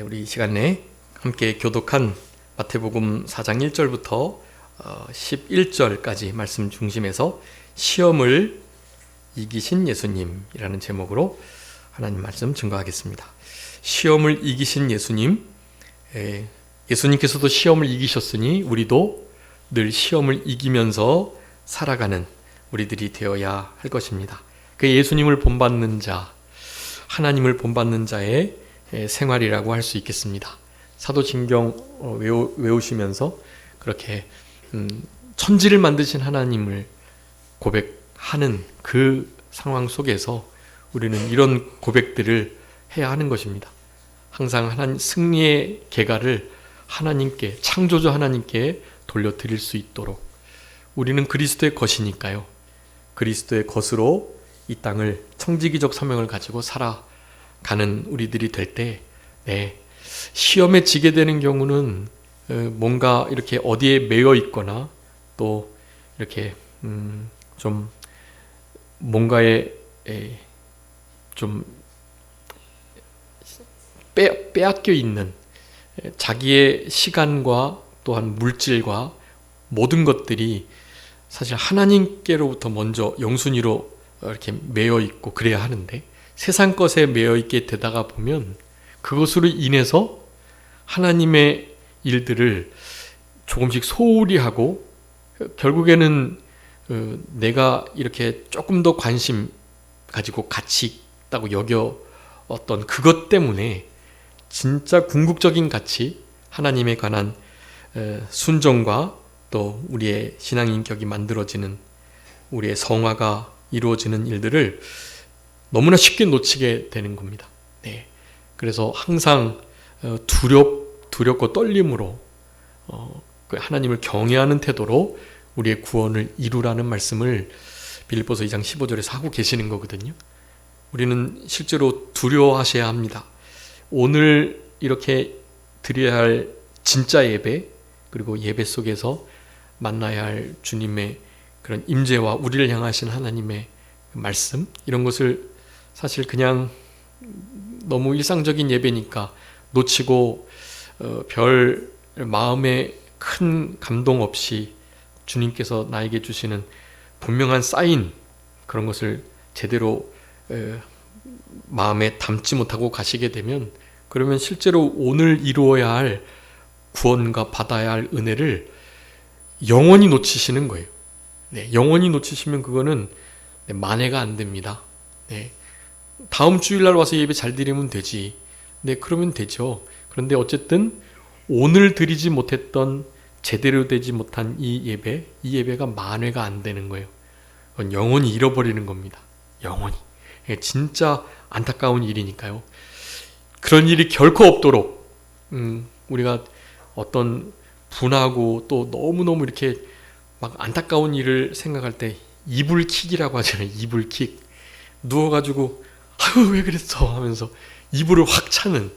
우리 이 시간 내에 함께 교독한 마태복음 4장 1절부터 11절까지 말씀 중심에서 시험을 이기신 예수님이라는 제목으로 하나님 말씀 증거하겠습니다. 시험을 이기신 예수님, 예수님께서도 시험을 이기셨으니 우리도 늘 시험을 이기면서 살아가는 우리들이 되어야 할 것입니다. 그 예수님을 본받는 자, 하나님을 본받는 자의 생활이라고 할 수 있겠습니다. 사도신경 외우시면서 그렇게 천지를 만드신 하나님을 고백하는 그 상황 속에서 우리는 이런 고백들을 해야 하는 것입니다. 항상 하나님 승리의 계가를 하나님께, 창조주 하나님께 돌려드릴 수 있도록 우리는 그리스도의 것이니까요. 그리스도의 것으로 이 땅을 청지기적 사명을 가지고 살아가는 우리들이 될 때, 시험에 지게 되는 경우는 뭔가 이렇게 어디에 매여 있거나 또 이렇게 좀 뭔가에 좀 빼앗겨 있는 자기의 시간과 또한 물질과 모든 것들이 사실 하나님께로부터 먼저 영순위로 이렇게 매여 있고 그래야 하는데, 세상 것에 매여 있게 되다가 보면 그것으로 인해서 하나님의 일들을 조금씩 소홀히 하고 결국에는 내가 이렇게 조금 더 관심 가지고 가치 있다고 여겨었던 그것 때문에 진짜 궁극적인 가치, 하나님에 관한 순종과 또 우리의 신앙인격이 만들어지는, 우리의 성화가 이루어지는 일들을 너무나 쉽게 놓치게 되는 겁니다. 그래서 항상 두렵고 떨림으로 하나님을 경외하는 태도로 우리의 구원을 이루라는 말씀을 빌립보서 2장 15절에서 하고 계시는 거거든요. 우리는 실제로 두려워하셔야 합니다. 오늘 이렇게 드려야 할 진짜 예배, 그리고 예배 속에서 만나야 할 주님의 그런 임재와 우리를 향하신 하나님의 말씀, 이런 것을 사실 그냥 너무 일상적인 예배니까 놓치고 별 마음에 큰 감동 없이 주님께서 나에게 주시는 분명한 사인, 그런 것을 제대로 마음에 담지 못하고 가시게 되면, 그러면 실제로 오늘 이루어야 할 구원과 받아야 할 은혜를 영원히 놓치시는 거예요. 영원히 놓치시면 그거는 만회가 안 됩니다. 다음 주일날 와서 예배 잘 드리면 되지. 그러면 되죠. 그런데 어쨌든 오늘 드리지 못했던, 제대로 되지 못한 이 예배가 만회가 안 되는 거예요. 그건 영원히 잃어버리는 겁니다. 영원히. 진짜 안타까운 일이니까요. 그런 일이 결코 없도록 우리가 어떤 분하고 또 너무너무 이렇게 막 안타까운 일을 생각할 때 이불킥이라고 하잖아요. 이불킥. 누워가지고 아유 왜 그랬어 하면서 이불을 확 차는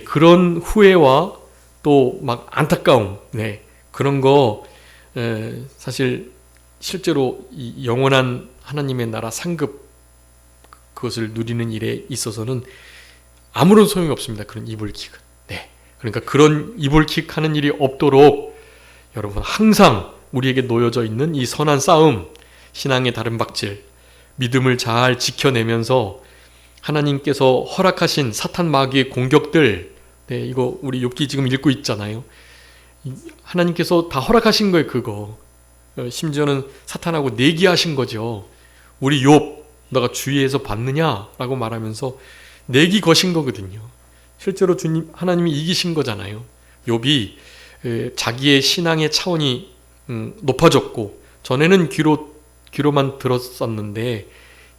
그런 후회와 또 막 안타까움, 그런 거 사실 실제로 이 영원한 하나님의 나라 상급, 그것을 누리는 일에 있어서는 아무런 소용이 없습니다. 그런 이불킥은. 그러니까 그런 이불킥 하는 일이 없도록 여러분 항상 우리에게 놓여져 있는 이 선한 싸움, 신앙의 다른 박질, 믿음을 잘 지켜내면서 하나님께서 허락하신 사탄 마귀의 공격들, 이거 우리 욥기 지금 읽고 있잖아요. 하나님께서 다 허락하신 거예요. 그거 심지어는 사탄하고 내기하신 거죠. 우리 욥 너가 주의해서 봤느냐라고 말하면서 내기 거신 거거든요. 실제로 주님 하나님이 이기신 거잖아요. 욥이 자기의 신앙의 차원이 높아졌고, 전에는 귀로만 들었었는데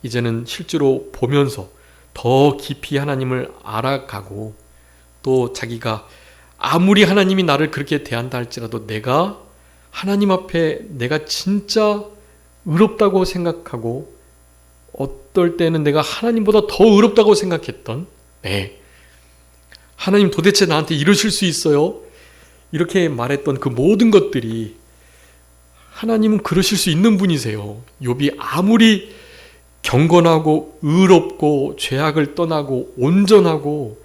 이제는 실제로 보면서 더 깊이 하나님을 알아가고, 또 자기가 아무리 하나님이 나를 그렇게 대한다 할지라도 내가 하나님 앞에 내가 진짜 의롭다고 생각하고, 어떨 때는 내가 하나님보다 더 의롭다고 생각했던, 하나님 도대체 나한테 이러실 수 있어요? 이렇게 말했던 그 모든 것들이, 하나님은 그러실 수 있는 분이세요. 욥이 아무리 경건하고 의롭고 죄악을 떠나고 온전하고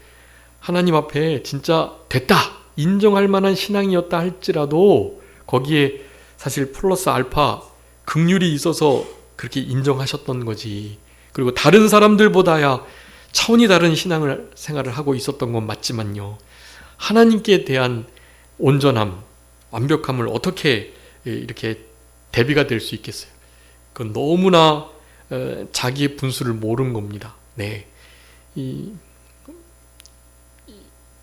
하나님 앞에 진짜 됐다 인정할 만한 신앙이었다 할지라도 거기에 사실 플러스 알파 긍휼이 있어서 그렇게 인정하셨던 거지. 그리고 다른 사람들보다야 차원이 다른 생활을 하고 있었던 건 맞지만요, 하나님께 대한 온전함, 완벽함을 어떻게 이렇게 대비가 될 수 있겠어요? 그건 너무나 자기의 분수를 모른 겁니다. 네, 이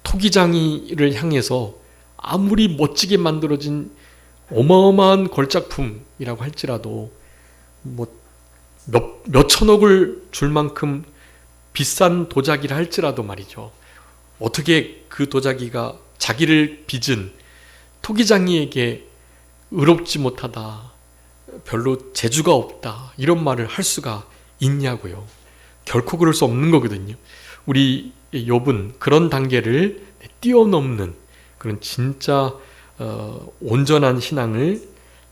토기장이를 향해서 아무리 멋지게 만들어진 어마어마한 걸작품이라고 할지라도 몇 천억을 줄 만큼 비싼 도자기를 할지라도 말이죠, 어떻게 그 도자기가 자기를 빚은 토기장이에게 의롭지 못하다, 별로 재주가 없다, 이런 말을 할 수가 있냐고요. 결코 그럴 수 없는 거거든요. 우리 욥은 그런 단계를 뛰어넘는 그런 진짜 온전한 신앙을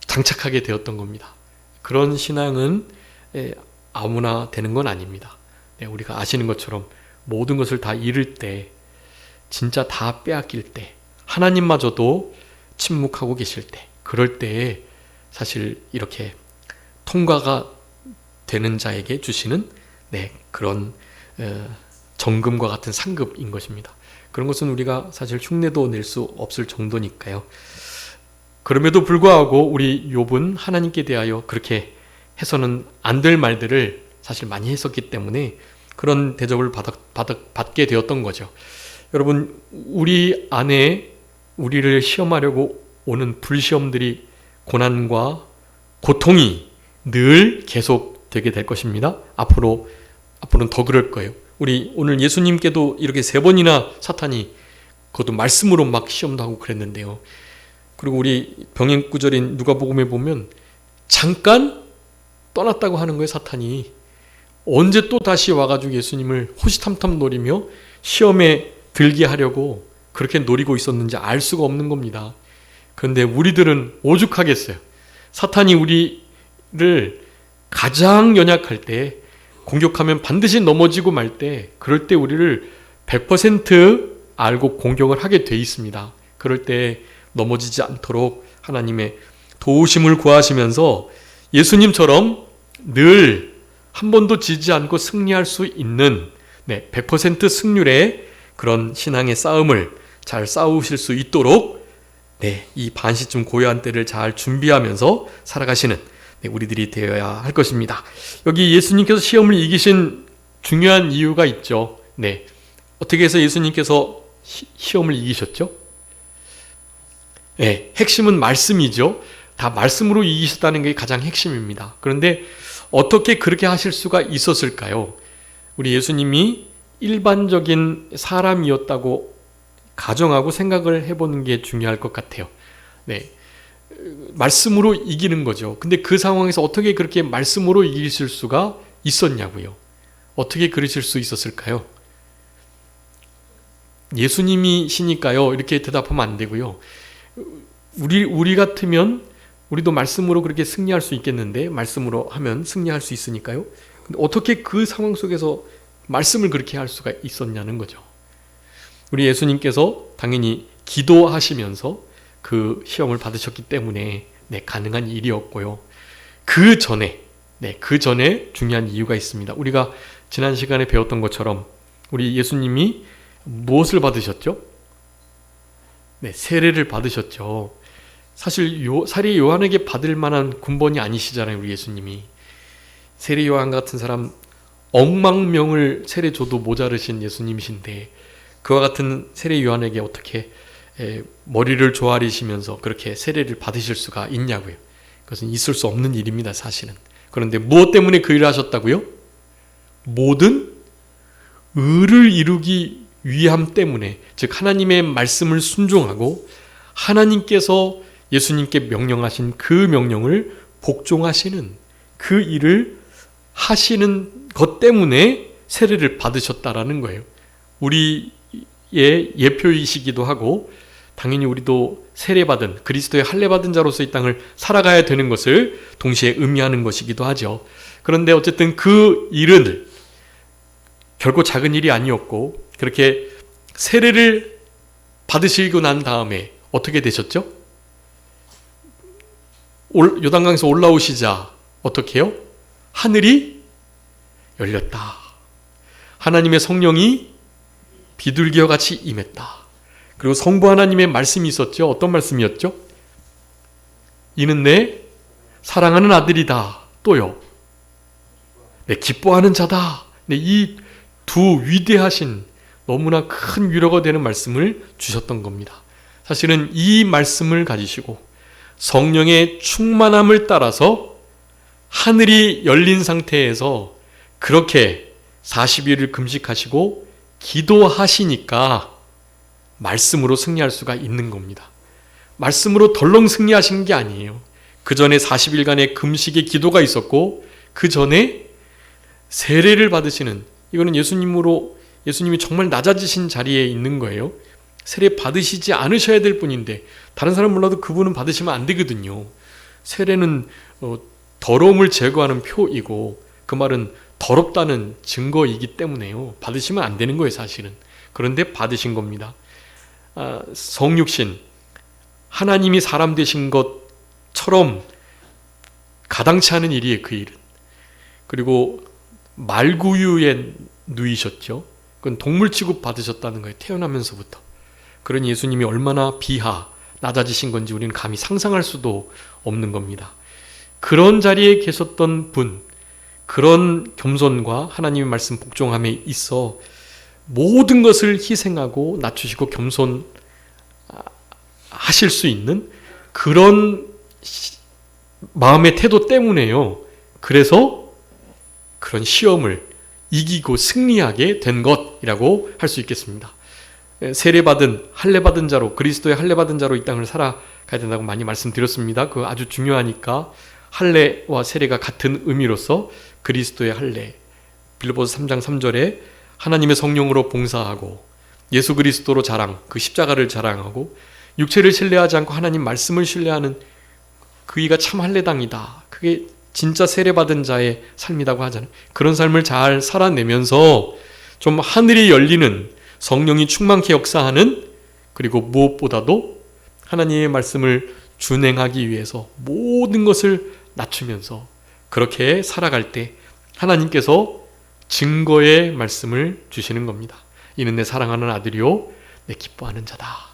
장착하게 되었던 겁니다. 그런 신앙은 아무나 되는 건 아닙니다. 우리가 아시는 것처럼 모든 것을 다 잃을 때, 진짜 다 빼앗길 때, 하나님마저도 침묵하고 계실 때, 그럴 때에 사실 이렇게 통과가 되는 자에게 주시는 그런 정금과 같은 상급인 것입니다. 그런 것은 우리가 사실 흉내도 낼 수 없을 정도니까요. 그럼에도 불구하고 우리 욥은 하나님께 대하여 그렇게 해서는 안 될 말들을 사실 많이 했었기 때문에 그런 대접을 받게 되었던 거죠. 여러분, 우리 안에 우리를 시험하려고 오는 불시험들이, 고난과 고통이 늘 계속되게 될 것입니다. 앞으로는 더 그럴 거예요. 우리 오늘 예수님께도 이렇게 3번이나 사탄이, 그것도 말씀으로 막 시험도 하고 그랬는데요. 그리고 우리 병행 구절인 누가복음에 보면 잠깐 떠났다고 하는 거예요. 사탄이 언제 또 다시 와가지고 예수님을 호시탐탐 노리며 시험에 들게 하려고 그렇게 노리고 있었는지 알 수가 없는 겁니다. 그런데 우리들은 오죽하겠어요. 사탄이 우리를 가장 연약할 때, 공격하면 반드시 넘어지고 말 때, 그럴 때 우리를 100% 알고 공격을 하게 돼 있습니다. 그럴 때 넘어지지 않도록 하나님의 도우심을 구하시면서 예수님처럼 늘 한 번도 지지 않고 승리할 수 있는 100% 승률의 그런 신앙의 싸움을 잘 싸우실 수 있도록 이 반시쯤 고요한 때를 잘 준비하면서 살아가시는 우리들이 되어야 할 것입니다. 여기 예수님께서 시험을 이기신 중요한 이유가 있죠. 어떻게 해서 예수님께서 시험을 이기셨죠? 핵심은 말씀이죠. 다 말씀으로 이기셨다는 게 가장 핵심입니다. 그런데 어떻게 그렇게 하실 수가 있었을까요? 우리 예수님이 일반적인 사람이었다고 가정하고 생각을 해보는 게 중요할 것 같아요. 말씀으로 이기는 거죠. 근데 그 상황에서 어떻게 그렇게 말씀으로 이기실 수가 있었냐고요. 어떻게 그러실 수 있었을까요? 예수님이시니까요, 이렇게 대답하면 안 되고요. 우리 같으면 우리도 말씀으로 그렇게 승리할 수 있겠는데, 말씀으로 하면 승리할 수 있으니까요. 근데 어떻게 그 상황 속에서 말씀을 그렇게 할 수가 있었냐는 거죠. 우리 예수님께서 당연히 기도하시면서 그 시험을 받으셨기 때문에 가능한 일이었고요. 그 전에 중요한 이유가 있습니다. 우리가 지난 시간에 배웠던 것처럼 우리 예수님이 무엇을 받으셨죠? 세례를 받으셨죠. 사실 세례 요한에게 받을 만한 군번이 아니시잖아요. 우리 예수님이. 세례 요한 같은 사람 억만 명을 세례 줘도 모자르신 예수님이신데, 그와 같은 세례 요한에게 어떻게 머리를 조아리시면서 그렇게 세례를 받으실 수가 있냐고요. 그것은 있을 수 없는 일입니다, 사실은. 그런데 무엇 때문에 그 일을 하셨다고요? 모든 의를 이루기 위함 때문에, 즉 하나님의 말씀을 순종하고 하나님께서 예수님께 명령하신 그 명령을 복종하시는 그 일을 하시는 것 때문에 세례를 받으셨다라는 거예요. 우리의 예표이시기도 하고, 당연히 우리도 세례받은, 그리스도의 할례받은 자로서 이 땅을 살아가야 되는 것을 동시에 의미하는 것이기도 하죠. 그런데 어쨌든 그 일은 결코 작은 일이 아니었고, 그렇게 세례를 받으시고 난 다음에 어떻게 되셨죠? 요단강에서 올라오시자 어떻게 해요? 하늘이 열렸다. 하나님의 성령이 비둘기와 같이 임했다. 그리고 성부 하나님의 말씀이 있었죠. 어떤 말씀이었죠? 이는 내 사랑하는 아들이다. 또요. 내 기뻐하는 자다. 이 두 위대하신 너무나 큰 위로가 되는 말씀을 주셨던 겁니다. 사실은 이 말씀을 가지시고 성령의 충만함을 따라서 하늘이 열린 상태에서 그렇게 40일을 금식하시고 기도하시니까 말씀으로 승리할 수가 있는 겁니다. 말씀으로 덜렁 승리하신 게 아니에요. 그 전에 40일간의 금식의 기도가 있었고 그 전에 세례를 받으시는, 이거는 예수님이 정말 낮아지신 자리에 있는 거예요. 세례 받으시지 않으셔야 될 분인데 다른 사람 몰라도 그분은 받으시면 안 되거든요. 세례는 더러움을 제거하는 표이고 그 말은 더럽다는 증거이기 때문에요. 받으시면 안 되는 거예요, 사실은. 그런데 받으신 겁니다. 성육신, 하나님이 사람 되신 것처럼 가당치 않은 일이에요, 그 일은. 그리고 말구유에 누이셨죠. 그건 동물 취급 받으셨다는 거예요, 태어나면서부터. 그런 예수님이 얼마나 낮아지신 건지 우리는 감히 상상할 수도 없는 겁니다. 그런 자리에 계셨던 분, 그런 겸손과 하나님의 말씀 복종함에 있어 모든 것을 희생하고 낮추시고 겸손하실 수 있는 그런 마음의 태도 때문에요. 그래서 그런 시험을 이기고 승리하게 된 것이라고 할 수 있겠습니다. 세례받은, 할례받은 자로, 그리스도의 할례받은 자로 이 땅을 살아가야 된다고 많이 말씀드렸습니다. 그거 아주 중요하니까 할례와 세례가 같은 의미로서 그리스도의 할례, 빌립보서 3장 3절에 하나님의 성령으로 봉사하고 예수 그리스도로 그 십자가를 자랑하고 육체를 신뢰하지 않고 하나님 말씀을 신뢰하는 그이가 참 할례당이다. 그게 진짜 세례받은 자의 삶이라고 하잖아요. 그런 삶을 잘 살아내면서 좀 하늘이 열리는, 성령이 충만케 역사하는, 그리고 무엇보다도 하나님의 말씀을 준행하기 위해서 모든 것을 낮추면서 그렇게 살아갈 때 하나님께서 증거의 말씀을 주시는 겁니다. 이는 내 사랑하는 아들이요 내 기뻐하는 자다.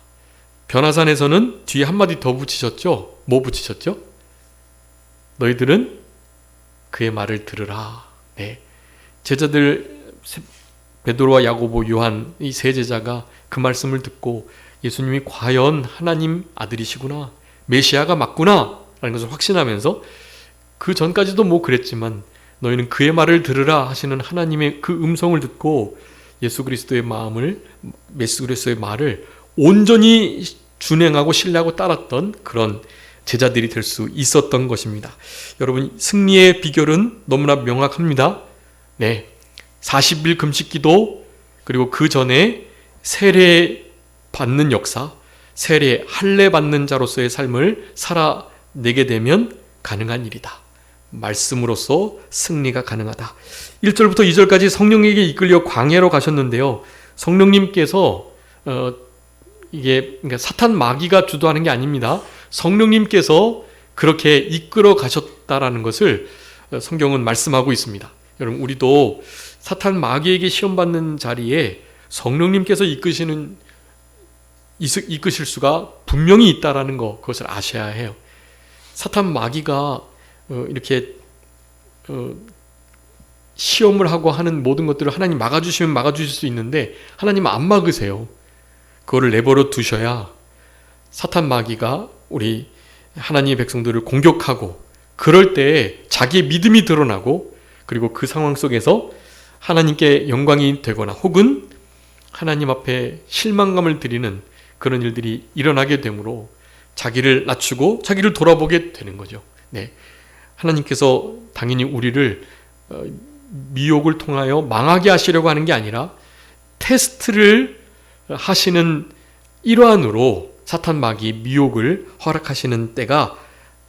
변화산에서는 뒤에 한마디 더 붙이셨죠? 뭐 붙이셨죠? 너희들은 그의 말을 들으라. 네. 제자들 베드로와 야고보, 요한 이 세 제자가 그 말씀을 듣고 예수님이 과연 하나님 아들이시구나, 메시아가 맞구나 라는 것을 확신하면서 그 전까지도 뭐 그랬지만 너희는 그의 말을 들으라 하시는 하나님의 그 음성을 듣고 예수 그리스도의 말을 온전히 준행하고 신뢰하고 따랐던 그런 제자들이 될 수 있었던 것입니다. 여러분, 승리의 비결은 너무나 명확합니다. 네, 40일 금식기도, 그리고 그 전에 세례 받는 역사, 세례 할례 받는 자로서의 삶을 살아내게 되면 가능한 일이다. 말씀으로서 승리가 가능하다. 1절부터 2절까지 성령에게 이끌려 광야로 가셨는데요. 성령님께서 이게 그러니까 사탄 마귀가 주도하는 게 아닙니다. 성령님께서 그렇게 이끌어 가셨다라는 것을 성경은 말씀하고 있습니다. 여러분, 우리도 사탄 마귀에게 시험받는 자리에 성령님께서 이끄실 수가 분명히 있다라는 것, 그것을 아셔야 해요. 사탄 마귀가 이렇게 시험을 하고 하는 모든 것들을 하나님 막아주시면 막아주실 수 있는데 하나님 안 막으세요. 그거를 내버려 두셔야 사탄 마귀가 우리 하나님의 백성들을 공격하고, 그럴 때 자기의 믿음이 드러나고, 그리고 그 상황 속에서 하나님께 영광이 되거나 혹은 하나님 앞에 실망감을 드리는 그런 일들이 일어나게 되므로 자기를 낮추고 자기를 돌아보게 되는 거죠. 네. 하나님께서 당연히 우리를 미혹을 통하여 망하게 하시려고 하는 게 아니라 테스트를 하시는 일환으로 사탄 마귀 미혹을 허락하시는 때가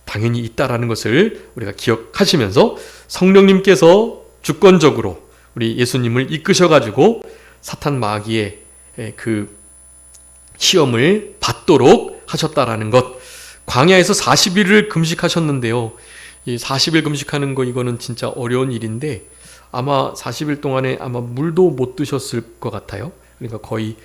당연히 있다라는 것을 우리가 기억하시면서 성령님께서 주권적으로 우리 예수님을 이끄셔가지고 사탄 마귀의 그 시험을 받도록 하셨다라는 것. 광야에서 40일을 금식하셨는데요. 이 40일 금식하는 거 이거는 진짜 어려운 일인데 아마 40일 동안에 아마 물도 못 드셨을 것 같아요. 그러니까 거의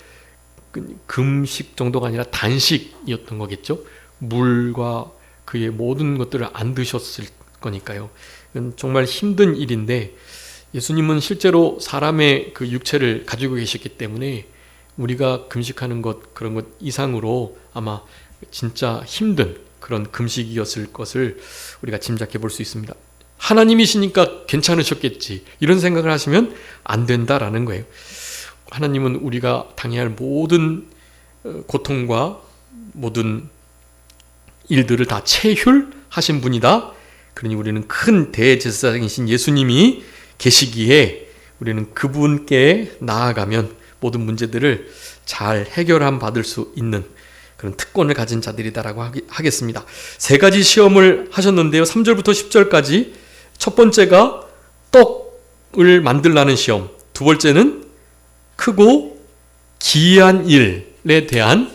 금식 정도가 아니라 단식이었던 거겠죠. 물과 그의 모든 것들을 안 드셨을 거니까요. 이건 정말 힘든 일인데 예수님은 실제로 사람의 그 육체를 가지고 계셨기 때문에 우리가 금식하는 것 그런 것 이상으로 아마 진짜 힘든 그런 금식이었을 것을 우리가 짐작해 볼 수 있습니다. 하나님이시니까 괜찮으셨겠지 이런 생각을 하시면 안 된다라는 거예요. 하나님은 우리가 당해야 할 모든 고통과 모든 일들을 다 체휼하신 분이다. 그러니 우리는 큰 대제사장이신 예수님이 계시기에 우리는 그분께 나아가면 모든 문제들을 잘 해결함 받을 수 있는 그런 특권을 가진 자들이다라고 하겠습니다. 세 가지 시험을 하셨는데요. 3절부터 10절까지 첫 번째가 떡을 만들라는 시험, 두 번째는 크고 기이한 일에 대한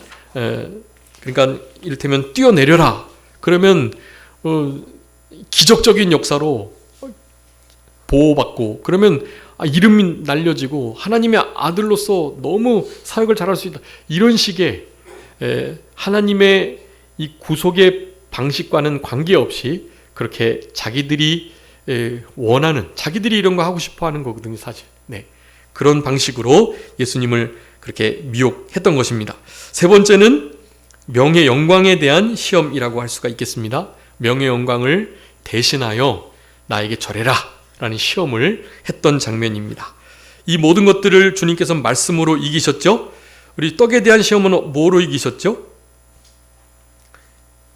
그러니까 이를테면 뛰어내려라 그러면 기적적인 역사로 보호받고 그러면 이름이 날려지고 하나님의 아들로서 너무 사역을 잘할 수 있다 이런 식의 하나님의 이 구속의 방식과는 관계없이 그렇게 자기들이 원하는 자기들이 이런 거 하고 싶어하는 거거든요 사실. 그런 방식으로 예수님을 그렇게 미혹했던 것입니다. 세 번째는 명예 영광에 대한 시험이라고 할 수가 있겠습니다. 명예 영광을 대신하여 나에게 절해라 라는 시험을 했던 장면입니다. 이 모든 것들을 주님께서 말씀으로 이기셨죠. 우리 떡에 대한 시험은 뭐로 이기셨죠?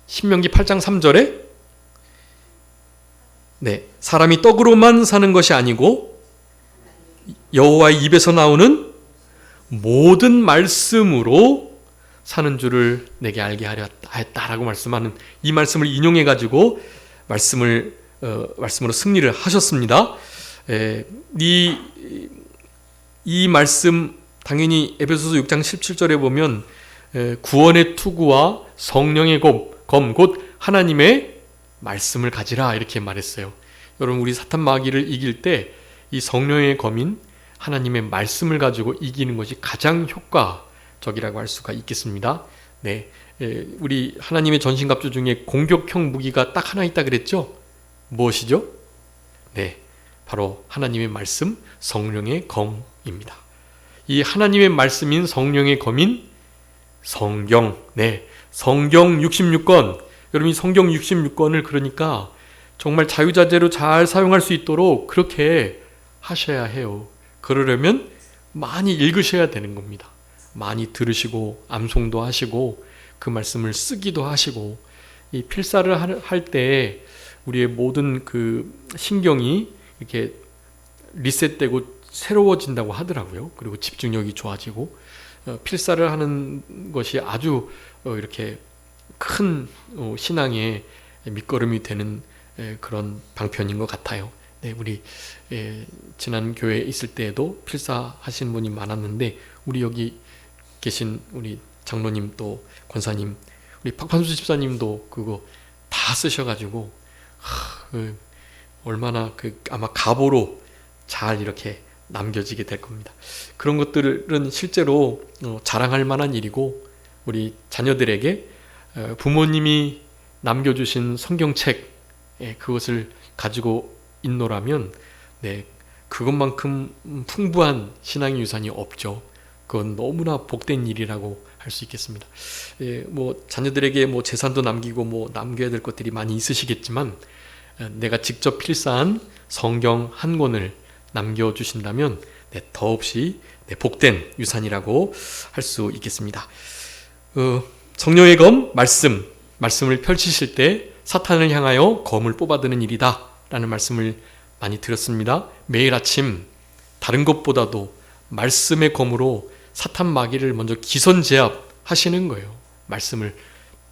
신명기 8장 3절에 사람이 떡으로만 사는 것이 아니고 여호와의 입에서 나오는 모든 말씀으로 사는 줄을 내게 알게 하려 했다라고 말씀하는 이 말씀을 인용해 가지고 말씀으로 승리를 하셨습니다. 이 말씀 당연히 에베소서 6장 17절에 보면 구원의 투구와 성령의 검 곧 하나님의 말씀을 가지라 이렇게 말했어요. 여러분 우리 사탄 마귀를 이길 때 이 성령의 검인 하나님의 말씀을 가지고 이기는 것이 가장 효과적이라고 할 수가 있겠습니다. 우리 하나님의 전신갑주 중에 공격형 무기가 딱 하나 있다 그랬죠? 무엇이죠? 바로 하나님의 말씀, 성령의 검입니다. 이 하나님의 말씀인 성령의 검인 성경, 성경 66권. 여러분 이 성경 66권을 그러니까 정말 자유자재로 잘 사용할 수 있도록 그렇게 하셔야 해요. 그러려면 많이 읽으셔야 되는 겁니다. 많이 들으시고 암송도 하시고 그 말씀을 쓰기도 하시고 이 필사를 할 때 우리의 모든 그 신경이 이렇게 리셋되고 새로워진다고 하더라고요. 그리고 집중력이 좋아지고 필사를 하는 것이 아주 이렇게 큰 신앙의 밑거름이 되는 그런 방편인 것 같아요. 우리 지난 교회에 있을 때에도 필사하신 분이 많았는데 우리 여기 계신 우리 장로님 또 권사님 우리 박판수 집사님도 그거 다 쓰셔가지고 얼마나 아마 가보로 잘 이렇게 남겨지게 될 겁니다. 그런 것들은 실제로 자랑할 만한 일이고 우리 자녀들에게 부모님이 남겨주신 성경책 그것을 가지고 있노라면 그것만큼 풍부한 신앙의 유산이 없죠. 그건 너무나 복된 일이라고 할 수 있겠습니다. 자녀들에게 재산도 남기고 남겨야 될 것들이 많이 있으시겠지만 내가 직접 필사한 성경 한 권을 남겨주신다면 더없이 복된 유산이라고 할 수 있겠습니다. 성령의 검, 말씀을 펼치실 때 사탄을 향하여 검을 뽑아드는 일이다 라는 말씀을 많이 들었습니다. 매일 아침 다른 것보다도 말씀의 검으로 사탄 마귀를 먼저 기선제압하시는 거예요. 말씀을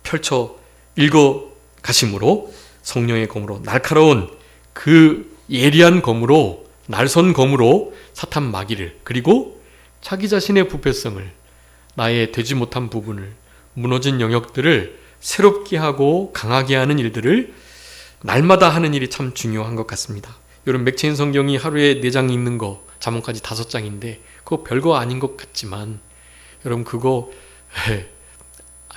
펼쳐 읽어 가심으로 성령의 검으로 날카로운 그 예리한 검으로 날선 검으로 사탄 마귀를 그리고 자기 자신의 부패성을 나의 되지 못한 부분을, 무너진 영역들을 새롭게 하고 강하게 하는 일들을 날마다 하는 일이 참 중요한 것 같습니다. 여러분, 맥체인 성경이 하루에 4장 읽는 거, 잠언까지 5장인데 그거 별거 아닌 것 같지만 여러분 그거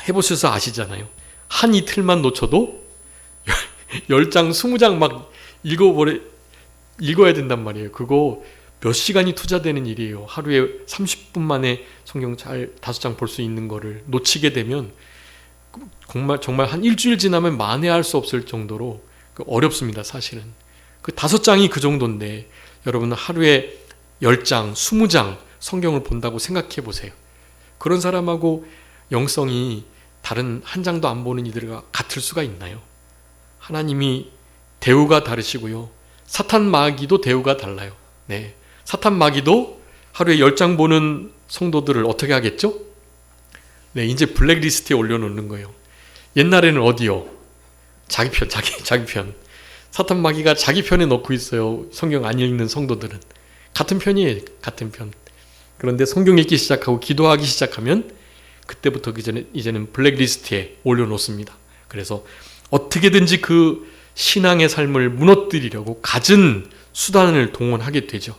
해보셔서 아시잖아요. 한 이틀만 놓쳐도 10장, 20장 막 읽어야 된단 말이에요. 그거 몇 시간이 투자되는 일이에요. 하루에 30분 만에 성경 잘 5장 볼 수 있는 거를 놓치게 되면 정말 한 일주일 지나면 만회할 수 없을 정도로 어렵습니다. 사실은 그 5장이 그 정도인데 여러분 하루에 10장, 20장 성경을 본다고 생각해 보세요. 그런 사람하고 영성이 다른 한 장도 안 보는 이들과 같을 수가 있나요? 하나님이 대우가 다르시고요. 사탄 마귀도 대우가 달라요. 네, 사탄 마귀도 하루에 10장 보는 성도들을 어떻게 하겠죠? 네, 이제 블랙리스트에 올려놓는 거예요. 옛날에는 어디요? 자기 편. 사탄 마귀가 자기 편에 넣고 있어요. 성경 안 읽는 성도들은. 같은 편이에요. 같은 편. 그런데 성경 읽기 시작하고 기도하기 시작하면 그때부터 이제는 블랙리스트에 올려놓습니다. 그래서 어떻게든지 그 신앙의 삶을 무너뜨리려고 갖은 수단을 동원하게 되죠.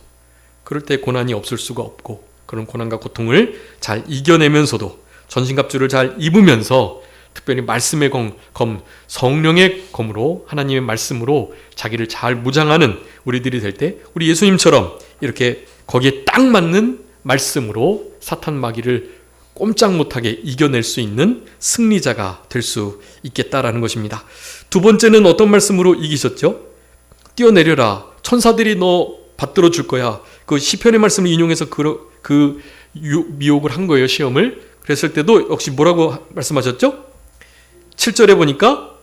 그럴 때 고난이 없을 수가 없고, 그런 고난과 고통을 잘 이겨내면서도 전신갑주를 잘 입으면서 특별히 말씀의 검, 성령의 검으로, 하나님의 말씀으로 자기를 잘 무장하는 우리들이 될 때 우리 예수님처럼 이렇게 거기에 딱 맞는 말씀으로 사탄 마귀를 꼼짝 못하게 이겨낼 수 있는 승리자가 될 수 있겠다라는 것입니다. 두 번째는 어떤 말씀으로 이기셨죠? 뛰어내려라. 천사들이 너 받들어 줄 거야. 그 시편의 말씀을 인용해서 그 미혹을 한 거예요. 시험을. 그랬을 때도 역시 뭐라고 말씀하셨죠? 7절에 보니까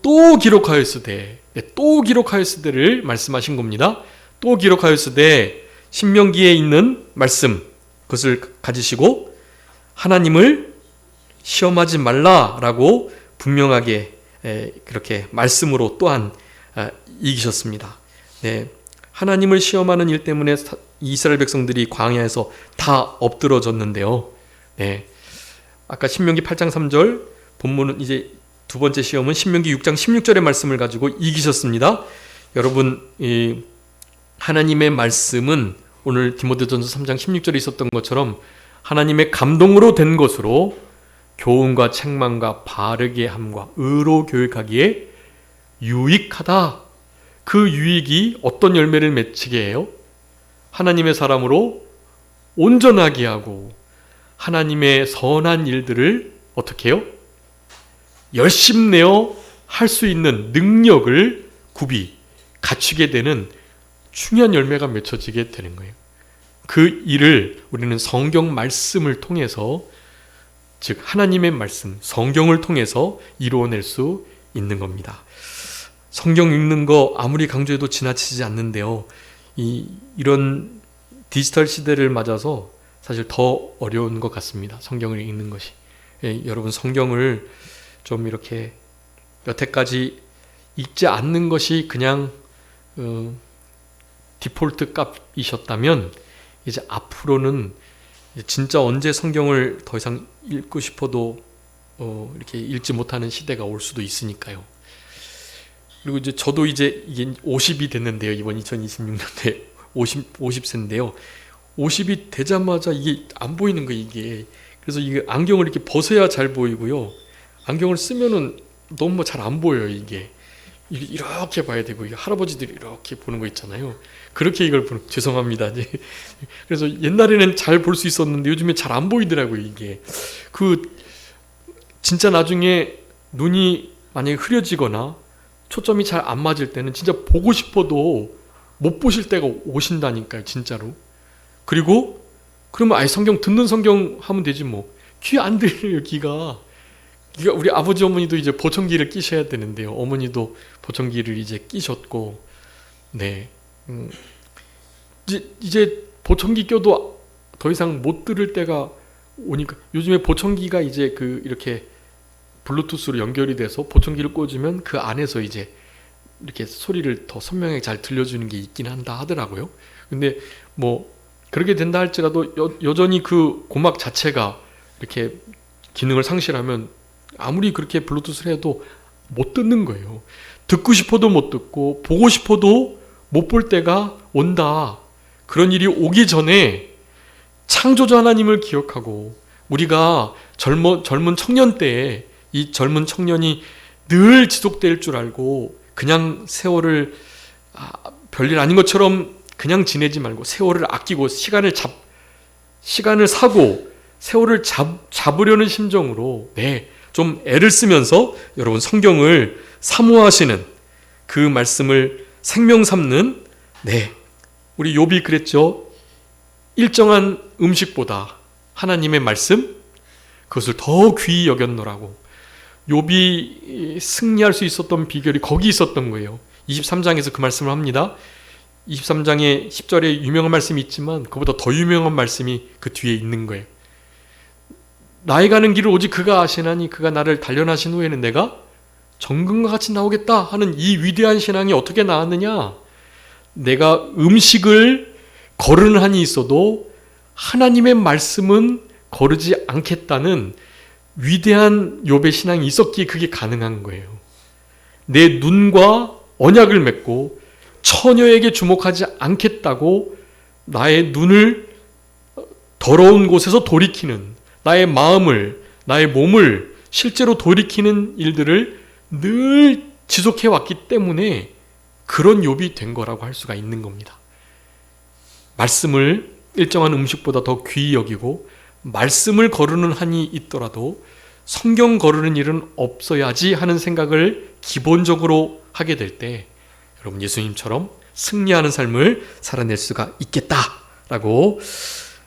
또 기록하였으되, 또 기록하였으되를 말씀하신 겁니다. 또 기록하였으되 신명기에 있는 말씀, 그것을 가지시고 하나님을 시험하지 말라라고 분명하게 그렇게 말씀으로 또한 이기셨습니다. 네, 하나님을 시험하는 일 때문에 이스라엘 백성들이 광야에서 다 엎드러졌는데요. 네, 아까 신명기 8장 3절 본문은 이제 두 번째 시험은 신명기 6장 16절의 말씀을 가지고 이기셨습니다. 여러분, 하나님의 말씀은 오늘 디모데전서 3장 16절에 있었던 것처럼 하나님의 감동으로 된 것으로 교훈과 책망과 바르게 함과 의로 교육하기에 유익하다. 그 유익이 어떤 열매를 맺히게 해요? 하나님의 사람으로 온전하게 하고 하나님의 선한 일들을 어떻게 해요? 열심내어 할 수 있는 능력을 갖추게 되는 중요한 열매가 맺혀지게 되는 거예요. 그 일을 우리는 성경 말씀을 통해서, 즉 하나님의 말씀, 성경을 통해서 이루어낼 수 있는 겁니다. 성경 읽는 거 아무리 강조해도 지나치지 않는데요. 이런 디지털 시대를 맞아서 사실 더 어려운 것 같습니다. 성경을 읽는 것이. 여러분, 성경을 좀 이렇게 여태까지 읽지 않는 것이 그냥 디폴트 값이셨다면 이제 앞으로는 진짜 언제 성경을 더 이상 읽고 싶어도 이렇게 읽지 못하는 시대가 올 수도 있으니까요. 그리고 이제 저도 이제 이게 50이 됐는데요. 이번 2026년에 50세인데요. 50이 되자마자 이게 안 보이는 거예요, 이게. 그래서 이게 안경을 이렇게 벗어야 잘 보이고요. 안경을 쓰면은 너무 잘 안 보여요, 이게. 이렇게 봐야 되고, 할아버지들이 이렇게 보는 거 있잖아요. 그렇게 이걸 보는, 죄송합니다. 그래서 옛날에는 잘 볼 수 있었는데 요즘에 잘 안 보이더라고요, 이게. 진짜 나중에 눈이 만약에 흐려지거나 초점이 잘 안 맞을 때는 진짜 보고 싶어도 못 보실 때가 오신다니까요, 진짜로. 그리고 그러면 아예 듣는 성경 하면 되지 뭐. 귀 안 들려요, 귀가. 우리 아버지 어머니도 이제 보청기를 끼셔야 되는데요. 어머니도 보청기를 이제 끼셨고, 네. 이제 보청기 껴도 더 이상 못 들을 때가 오니까 요즘에 보청기가 이제 이렇게 블루투스로 연결이 돼서 보청기를 꽂으면 그 안에서 이제 이렇게 소리를 더 선명하게 잘 들려주는 게 있긴 한다 하더라고요. 근데 뭐 그렇게 된다 할지라도 여전히 그 고막 자체가 이렇게 기능을 상실하면 아무리 그렇게 블루투스를 해도 못 듣는 거예요. 듣고 싶어도 못 듣고 보고 싶어도 못 볼 때가 온다. 그런 일이 오기 전에 창조주 하나님을 기억하고, 우리가 젊은 청년 때에 이 젊은 청년이 늘 지속될 줄 알고 그냥 세월을 별일 아닌 것처럼 그냥 지내지 말고 세월을 아끼고 시간을 사고 세월을 잡으려는 심정으로 좀 애를 쓰면서 여러분 성경을 사모하시는, 그 말씀을 생명 삼는, 우리 욥이 그랬죠. 일정한 음식보다 하나님의 말씀, 그것을 더 귀히 여겼노라고. 욥이 승리할 수 있었던 비결이 거기 있었던 거예요. 23장에서 그 말씀을 합니다. 23장에 10절에 유명한 말씀이 있지만 그보다 더 유명한 말씀이 그 뒤에 있는 거예요. 나의 가는 길을 오직 그가 아시나니 그가 나를 단련하신 후에는 내가 정금과 같이 나오겠다 하는 이 위대한 신앙이 어떻게 나왔느냐? 내가 음식을 거르는 한이 있어도 하나님의 말씀은 거르지 않겠다는 위대한 욥의 신앙이 있었기에 그게 가능한 거예요. 내 눈과 언약을 맺고 처녀에게 주목하지 않겠다고 나의 눈을 더러운 곳에서 돌이키는, 나의 마음을, 나의 몸을 실제로 돌이키는 일들을 늘 지속해 왔기 때문에 그런 욥이 된 거라고 할 수가 있는 겁니다. 말씀을 일정한 음식보다 더 귀히 여기고 말씀을 거르는 한이 있더라도 성경 거르는 일은 없어야지 하는 생각을 기본적으로 하게 될 때 여러분 예수님처럼 승리하는 삶을 살아낼 수가 있겠다라고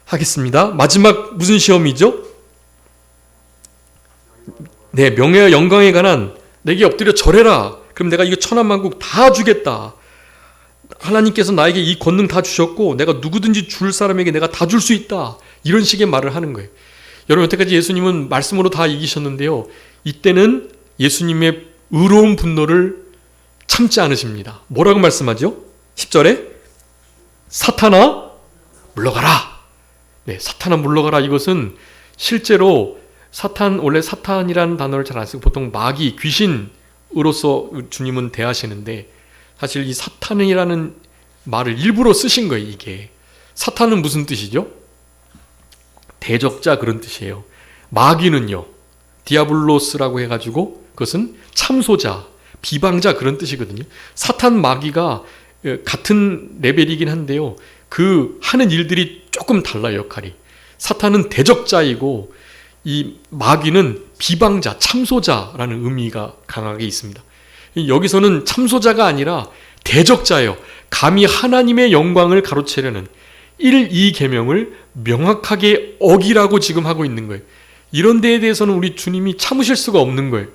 하겠습니다. 마지막 무슨 시험이죠? 명예와 영광에 관한, 내게 엎드려 절해라. 그럼 내가 이거 천하만국 다 주겠다. 하나님께서 나에게 이 권능 다 주셨고 내가 누구든지 줄 사람에게 내가 다 줄 수 있다. 이런 식의 말을 하는 거예요. 여러분 여태까지 예수님은 말씀으로 다 이기셨는데요. 이때는 예수님의 의로운 분노를 참지 않으십니다. 뭐라고 말씀하죠? 10절에 사탄아 물러가라. 사탄아 물러가라. 이것은 실제로 원래 사탄이라는 단어를 잘 안 쓰고 보통 마귀, 귀신으로서 주님은 대하시는데 사실 이 사탄이라는 말을 일부러 쓰신 거예요. 이게 사탄은 무슨 뜻이죠? 대적자, 그런 뜻이에요. 마귀는요, 디아블로스라고 해가지고 그것은 참소자, 비방자, 그런 뜻이거든요. 사탄, 마귀가 같은 레벨이긴 한데요, 그 하는 일들이 조금 달라요. 역할이. 사탄은 대적자이고 이 마귀는 비방자, 참소자라는 의미가 강하게 있습니다. 여기서는 참소자가 아니라 대적자예요. 감히 하나님의 영광을 가로채려는 1, 2계명을 명확하게 어기라고 지금 하고 있는 거예요. 이런 데에 대해서는 우리 주님이 참으실 수가 없는 거예요.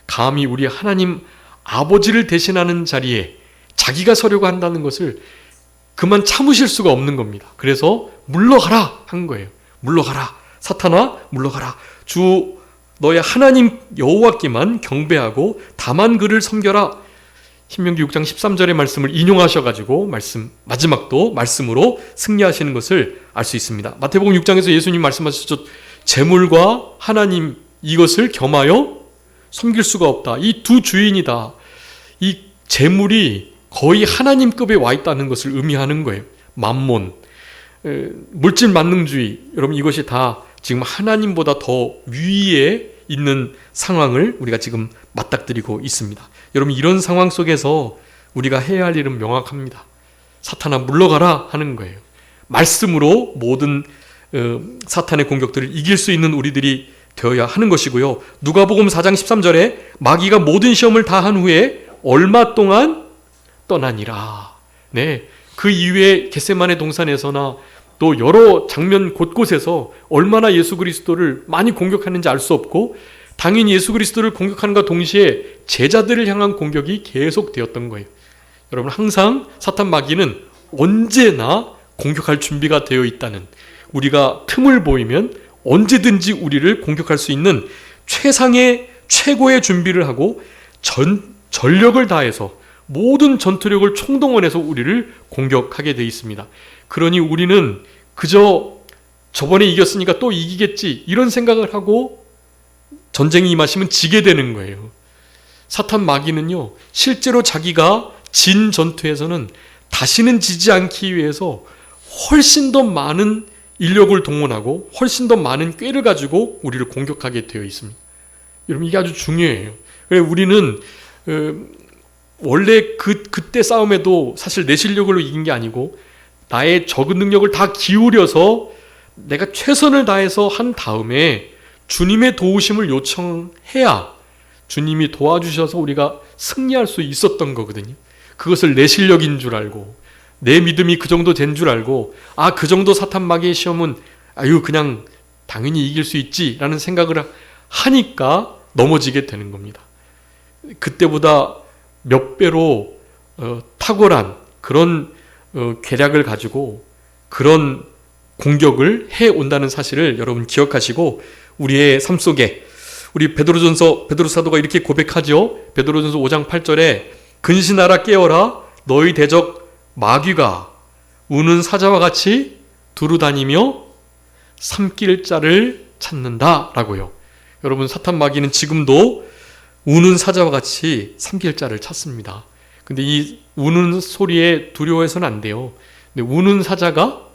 감히 우리 하나님 아버지를 대신하는 자리에 자기가 서려고 한다는 것을 그만 참으실 수가 없는 겁니다. 그래서 물러가라 한 거예요. 물러가라. 사탄아 물러가라. 주 너의 하나님 여호와께만 경배하고 다만 그를 섬겨라. 신명기 6장 13절의 말씀을 인용하셔가지고 마지막도 말씀으로 승리하시는 것을 알 수 있습니다. 마태복음 6장에서 예수님 말씀하셨죠. 재물과 하나님, 이것을 겸하여 섬길 수가 없다. 이 두 주인이다. 이 재물이 거의 하나님급에 와 있다는 것을 의미하는 거예요. 만몬, 물질 만능주의, 여러분 이것이 다 지금 하나님보다 더 위에 있는 상황을 우리가 지금 맞닥뜨리고 있습니다. 여러분 이런 상황 속에서 우리가 해야 할 일은 명확합니다. 사탄아 물러가라 하는 거예요. 말씀으로 모든 사탄의 공격들을 이길 수 있는 우리들이 되어야 하는 것이고요. 누가복음 4장 13절에 마귀가 모든 시험을 다 한 후에 얼마 동안 떠나니라. 그 이후에 겟세마네 동산에서나 또 여러 장면 곳곳에서 얼마나 예수 그리스도를 많이 공격하는지 알 수 없고, 당연히 예수 그리스도를 공격하는가 동시에 제자들을 향한 공격이 계속되었던 거예요. 여러분 항상 사탄 마귀는 언제나 공격할 준비가 되어 있다는, 우리가 틈을 보이면 언제든지 우리를 공격할 수 있는 최고의 준비를 하고 전력을 다해서 모든 전투력을 총동원해서 우리를 공격하게 되어 있습니다. 그러니 우리는 그저 저번에 이겼으니까 또 이기겠지 이런 생각을 하고 전쟁이 임하시면 지게 되는 거예요. 사탄 마귀는요, 실제로 자기가 진 전투에서는 다시는 지지 않기 위해서 훨씬 더 많은 인력을 동원하고 훨씬 더 많은 꾀를 가지고 우리를 공격하게 되어 있습니다. 여러분, 이게 아주 중요해요. 그래서 우리는 원래 그때 싸움에도 사실 내 실력으로 이긴 게 아니고 나의 적은 능력을 다 기울여서 내가 최선을 다해서 한 다음에 주님의 도우심을 요청해야 주님이 도와주셔서 우리가 승리할 수 있었던 거거든요. 그것을 내 실력인 줄 알고 내 믿음이 그 정도 된 줄 알고 그 정도 사탄 마귀의 시험은 그냥 당연히 이길 수 있지라는 생각을 하니까 넘어지게 되는 겁니다. 그때보다 몇 배로 탁월한 그런 계략을 가지고 그런 공격을 해온다는 사실을 여러분 기억하시고 우리의 삶 속에 우리 베드로 사도가 이렇게 고백하죠. 베드로전서 5장 8절에 근신하라 깨어라 너희 대적 마귀가 우는 사자와 같이 두루다니며 삼킬 자를 찾는다 라고요. 여러분, 사탄 마귀는 지금도 우는 사자와 같이 삼킬 자를 찾습니다. 근데 이 우는 소리에 두려워해서는 안 돼요. 근데 우는 사자가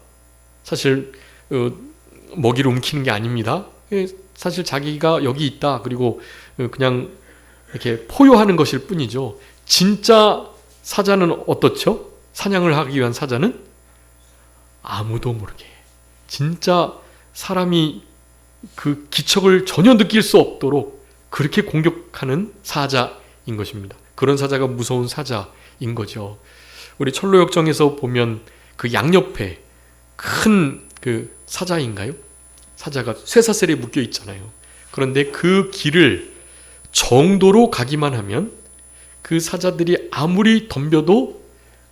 사실 먹이를 움키는 게 아닙니다. 사실 자기가 여기 있다 그리고 그냥 이렇게 포효하는 것일 뿐이죠. 진짜 사자는 어떻죠? 사냥을 하기 위한 사자는 아무도 모르게 진짜 사람이 그 기척을 전혀 느낄 수 없도록 그렇게 공격하는 사자인 것입니다. 그런 사자가 무서운 사자인 거죠. 우리 철로역정에서 보면 그 양옆에 큰 그 사자인가요? 사자가 쇠사슬에 묶여 있잖아요. 그런데 그 길을 정도로 가기만 하면 그 사자들이 아무리 덤벼도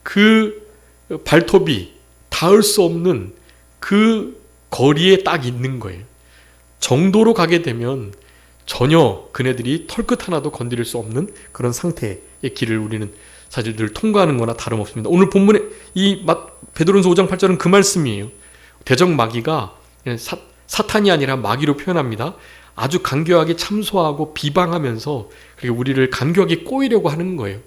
그 발톱이 닿을 수 없는 그 거리에 딱 있는 거예요. 정도로 가게 되면 전혀 그네들이 털끝 하나도 건드릴 수 없는 그런 상태의 길을 우리는 사실 늘 통과하는 거나 다름없습니다. 오늘 본문에 이 베드로전서 5장 8절은 그 말씀이에요. 대적 마귀가 사탄이 아니라 마귀로 표현합니다. 아주 간교하게 참소하고 비방하면서 우리를 간교하게 꼬이려고 하는 거예요.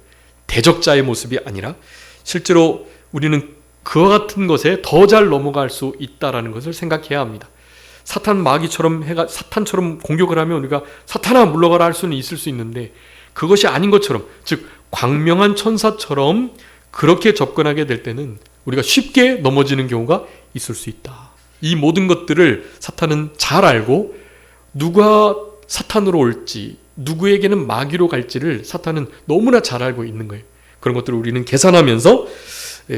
대적자의 모습이 아니라 실제로 우리는 그와 같은 것에 더 잘 넘어갈 수 있다는 것을 생각해야 합니다. 사탄 마귀처럼 사탄처럼 공격을 하면 우리가 사탄아 물러가라 할 수는 있을 수 있는데 그것이 아닌 것처럼, 즉 광명한 천사처럼 그렇게 접근하게 될 때는 우리가 쉽게 넘어지는 경우가 있을 수 있다. 이 모든 것들을 사탄은 잘 알고 누가 사탄으로 올지 누구에게는 마귀로 갈지를 사탄은 너무나 잘 알고 있는 거예요. 그런 것들을 우리는 계산하면서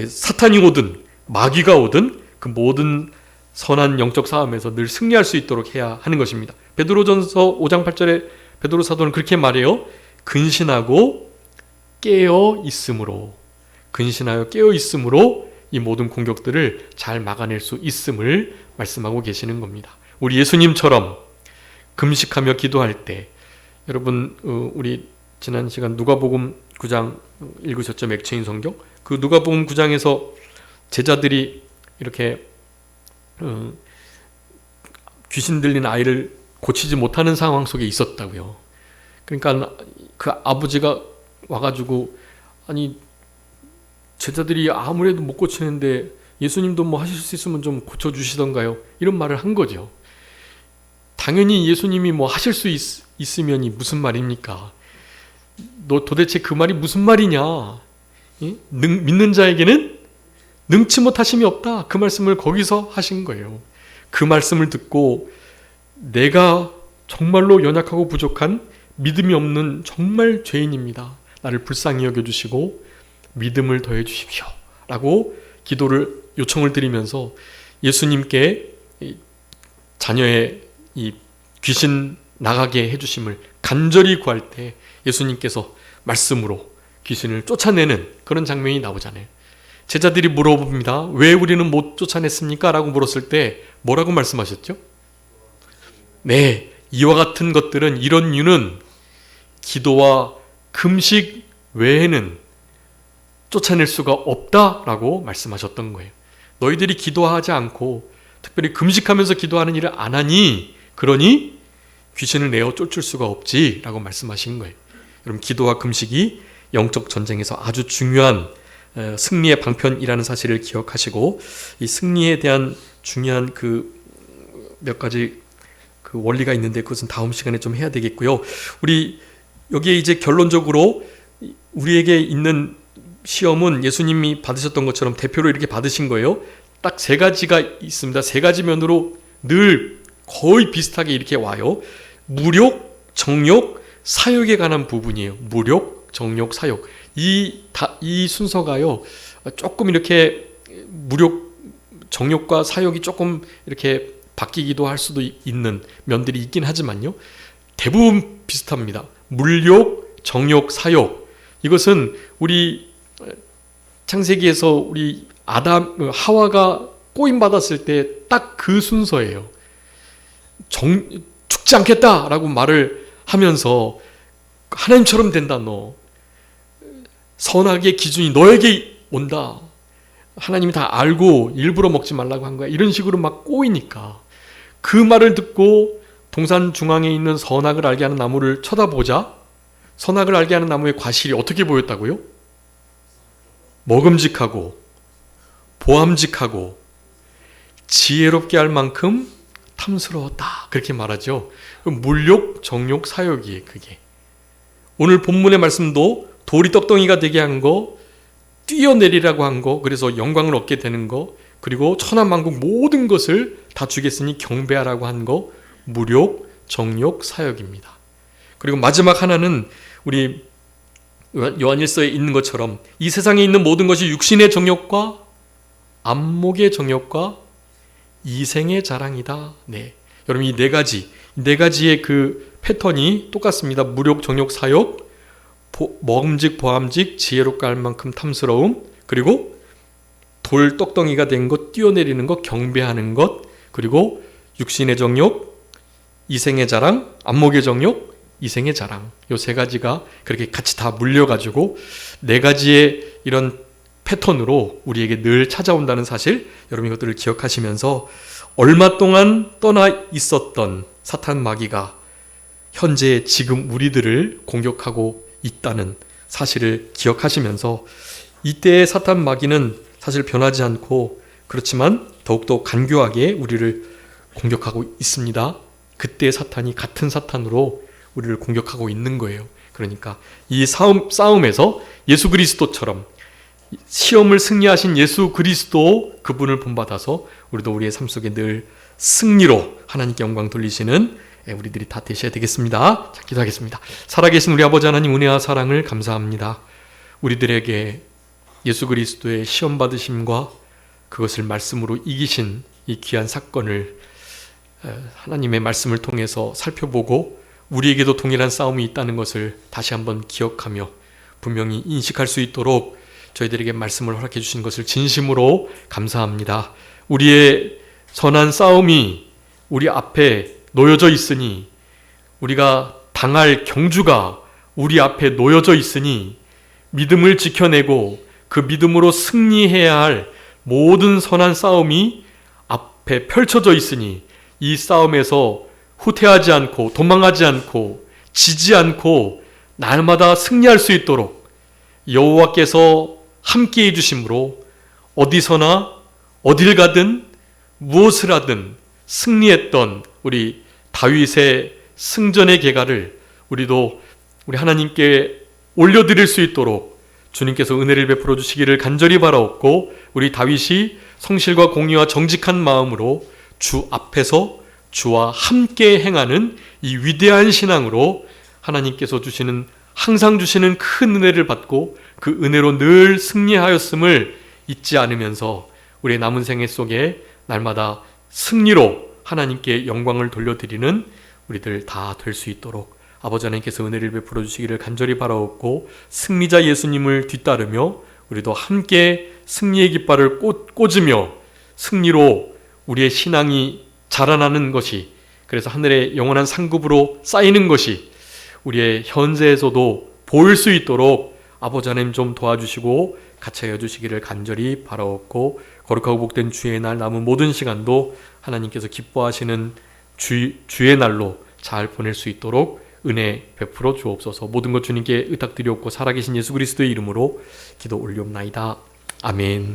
사탄이 오든 마귀가 오든 그 모든 선한 영적 싸움에서 늘 승리할 수 있도록 해야 하는 것입니다. 베드로전서 5장 8절에 베드로 사도는 그렇게 말해요. 근신하고 깨어 있으므로, 근신하여 깨어 있으므로 이 모든 공격들을 잘 막아낼 수 있음을 말씀하고 계시는 겁니다. 우리 예수님처럼 금식하며 기도할 때, 여러분 우리 지난 시간 누가복음 9장 읽으셨죠? 맥체인 성경. 그 누가복음 9장에서 제자들이 이렇게 귀신 들린 아이를 고치지 못하는 상황 속에 있었다고요. 그러니까 그 아버지가 와가지고 아니 제자들이 아무래도 못 고치는데 예수님도 뭐 하실 수 있으면 좀 고쳐주시던가요? 이런 말을 한 거죠. 당연히 예수님이 뭐 하실 수 있으면이 무슨 말입니까? 너 도대체 그 말이 무슨 말이냐? 믿는 자에게는 능치 못하심이 없다. 그 말씀을 거기서 하신 거예요. 그 말씀을 듣고 내가 정말로 연약하고 부족한 믿음이 없는 정말 죄인입니다. 나를 불쌍히 여겨주시고 믿음을 더해 주십시오 라고 기도를 요청을 드리면서 예수님께 자녀의 이 귀신 나가게 해주심을 간절히 구할 때 예수님께서 말씀으로 귀신을 쫓아내는 그런 장면이 나오잖아요. 제자들이 물어봅니다. 왜 우리는 못 쫓아냈습니까? 라고 물었을 때 뭐라고 말씀하셨죠? 네, 이와 같은 것들은, 이런 이유는 기도와 금식 외에는 쫓아낼 수가 없다라고 말씀하셨던 거예요. 너희들이 기도하지 않고 특별히 금식하면서 기도하는 일을 안 하니 그러니 귀신을 내어 쫓을 수가 없지라고 말씀하신 거예요. 여러분, 기도와 금식이 영적 전쟁에서 아주 중요한 승리의 방편이라는 사실을 기억하시고, 이 승리에 대한 중요한 그 몇 가지 그 원리가 있는데 그것은 다음 시간에 좀 해야 되겠고요. 우리 여기에 이제 결론적으로 우리에게 있는 시험은 예수님이 받으셨던 것처럼 대표로 이렇게 받으신 거예요. 딱 세 가지가 있습니다. 세 가지 면으로 늘 거의 비슷하게 이렇게 와요. 무력, 정욕, 사욕에 관한 부분이에요. 무력, 정욕, 사욕. 이 순서가요, 조금 이렇게 무력, 정욕과 사욕이 조금 이렇게 바뀌기도 할 수도 있는 면들이 있긴 하지만요, 대부분 비슷합니다. 물욕, 정욕, 사욕. 이것은 우리 창세기에서 우리 하와가 꼬임 받았을 때 딱 그 순서예요. 죽지 않겠다라고 말을 하면서 하나님처럼 된다, 너. 선악의 기준이 너에게 온다. 하나님이 다 알고 일부러 먹지 말라고 한 거야. 이런 식으로 막 꼬이니까 그 말을 듣고 동산 중앙에 있는 선악을 알게 하는 나무를 쳐다보자 선악을 알게 하는 나무의 과실이 어떻게 보였다고요? 먹음직하고 보암직하고 지혜롭게 할 만큼 탐스러웠다. 그렇게 말하죠. 물욕, 정욕, 사욕이에요. 그게 오늘 본문의 말씀도 돌이 떡덩이가 되게 한 거, 뛰어내리라고 한 거, 그래서 영광을 얻게 되는 거, 그리고 천하만국 모든 것을 다 주겠으니 경배하라고 한 거, 무욕, 정욕, 사욕입니다. 그리고 마지막 하나는 우리 요한일서에 있는 것처럼 이 세상에 있는 모든 것이 육신의 정욕과 안목의 정욕과 이생의 자랑이다. 네, 여러분, 이 네 가지의 그 패턴이 똑같습니다. 무욕, 정욕, 사욕, 먹음직, 보암직, 지혜롭게 할 만큼 탐스러움, 그리고 돌 떡덩이가 된 것, 뛰어내리는 것, 경배하는 것, 그리고 육신의 정욕, 이생의 자랑, 안목의 정욕, 이생의 자랑. 요 세 가지가 그렇게 같이 다 물려가지고 네 가지의 이런 패턴으로 우리에게 늘 찾아온다는 사실, 여러분 이것들을 기억하시면서 얼마 동안 떠나 있었던 사탄 마귀가 현재 지금 우리들을 공격하고 있다는 사실을 기억하시면서, 이때의 사탄 마귀는 사실 변하지 않고 그렇지만 더욱더 간교하게 우리를 공격하고 있습니다. 그때의 사탄이 같은 사탄으로 우리를 공격하고 있는 거예요. 그러니까 이 싸움에서 예수 그리스도처럼 시험을 승리하신 예수 그리스도, 그분을 본받아서 우리도 우리의 삶 속에 늘 승리로 하나님께 영광 돌리시는 우리들이 다 되셔야 되겠습니다. 자, 기도하겠습니다. 살아계신 우리 아버지 하나님, 은혜와 사랑을 감사합니다. 우리들에게 예수 그리스도의 시험 받으심과 그것을 말씀으로 이기신 이 귀한 사건을 하나님의 말씀을 통해서 살펴보고 우리에게도 동일한 싸움이 있다는 것을 다시 한번 기억하며 분명히 인식할 수 있도록 저희들에게 말씀을 허락해 주신 것을 진심으로 감사합니다. 우리의 선한 싸움이 우리 앞에 놓여져 있으니, 우리가 당할 경주가 우리 앞에 놓여져 있으니 믿음을 지켜내고 그 믿음으로 승리해야 할 모든 선한 싸움이 앞에 펼쳐져 있으니 이 싸움에서 후퇴하지 않고 도망하지 않고 지지 않고 날마다 승리할 수 있도록 여호와께서 함께해 주심으로 어디서나 어딜 가든 무엇을 하든 승리했던 우리 다윗의 승전의 계가를 우리도 우리 하나님께 올려드릴 수 있도록 주님께서 은혜를 베풀어 주시기를 간절히 바라옵고, 우리 다윗이 성실과 공의와 정직한 마음으로 주 앞에서 주와 함께 행하는 이 위대한 신앙으로 하나님께서 주시는, 항상 주시는 큰 은혜를 받고 그 은혜로 늘 승리하였음을 잊지 않으면서 우리의 남은 생애 속에 날마다 승리로 하나님께 영광을 돌려드리는 우리들 다 될 수 있도록 아버지 하나님께서 은혜를 베풀어 주시기를 간절히 바라옵고, 승리자 예수님을 뒤따르며 우리도 함께 승리의 깃발을 꽂으며 승리로 우리의 신앙이 자라나는 것이, 그래서 하늘의 영원한 상급으로 쌓이는 것이 우리의 현세에서도 보일 수 있도록 아버지 하나님 좀 도와주시고 같이 하여 주시기를 간절히 바라옵고 거룩하고 복된 주의 날 남은 모든 시간도 하나님께서 기뻐하시는 주의 날로 잘 보낼 수 있도록 은혜 베풀어 주옵소서. 모든 것 주님께 의탁드리옵고 살아계신 예수 그리스도의 이름으로 기도 올리옵나이다. 아멘.